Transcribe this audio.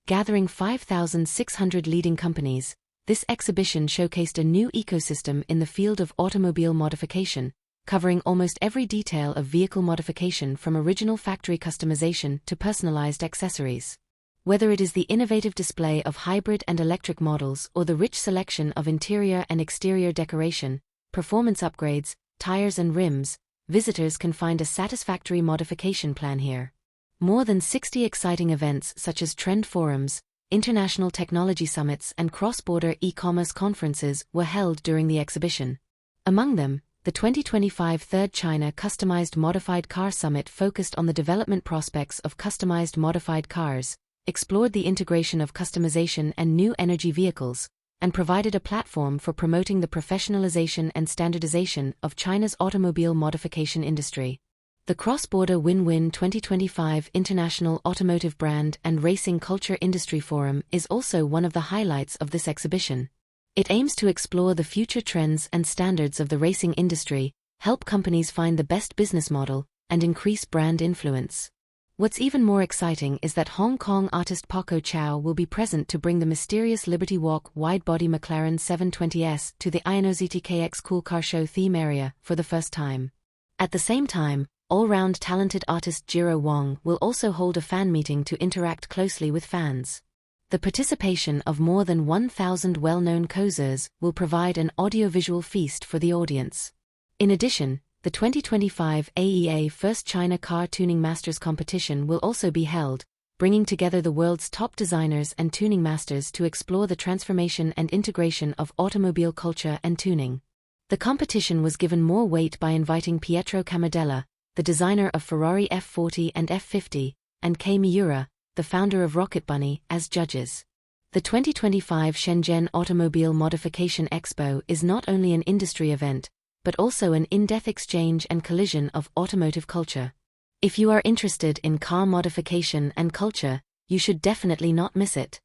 Gathering 5,600 leading companies, this exhibition showcased a new ecosystem in the field of automobile modification, covering almost every detail of vehicle modification from original factory customization to personalized accessories. Whether it is the innovative display of hybrid and electric models or the rich selection of interior and exterior decoration, performance upgrades, tires and rims, visitors can find a satisfactory modification plan here. More than 60 exciting events such as trend forums, international technology summits and cross-border e-commerce conferences were held during the exhibition. Among them, the 2025 Third China Customized Modified Car Summit focused on the development prospects of customized modified cars, explored the integration of customization and new energy vehicles, and provided a platform for promoting the professionalization and standardization of China's automobile modification industry. The Cross-Border Win-Win 2025 International Automotive Brand and Racing Culture Industry Forum is also one of the highlights of this exhibition. It aims to explore the future trends and standards of the racing industry, help companies find the best business model, and increase brand influence. What's even more exciting is that Hong Kong artist Paco Chow will be present to bring the mysterious Liberty Walk wide-body McLaren 720S to the INOZTKX Cool Car Show theme area for the first time. At the same time, all-round talented artist Jiro Wong will also hold a fan meeting to interact closely with fans. The participation of more than 1,000 well-known causeurs will provide an audiovisual feast for the audience. In addition, the 2025 AEA First China Car Tuning Masters competition will also be held, bringing together the world's top designers and tuning masters to explore the transformation and integration of automobile culture and tuning. The competition was given more weight by inviting Pietro Camardella, the designer of Ferrari F40 and F50, and Kei Miura, the founder of Rocket Bunny, as judges. The 2025 Shenzhen Automobile Modification Expo is not only an industry event, but also an in-depth exchange and collision of automotive culture. If you are interested in car modification and culture, you should definitely not miss it.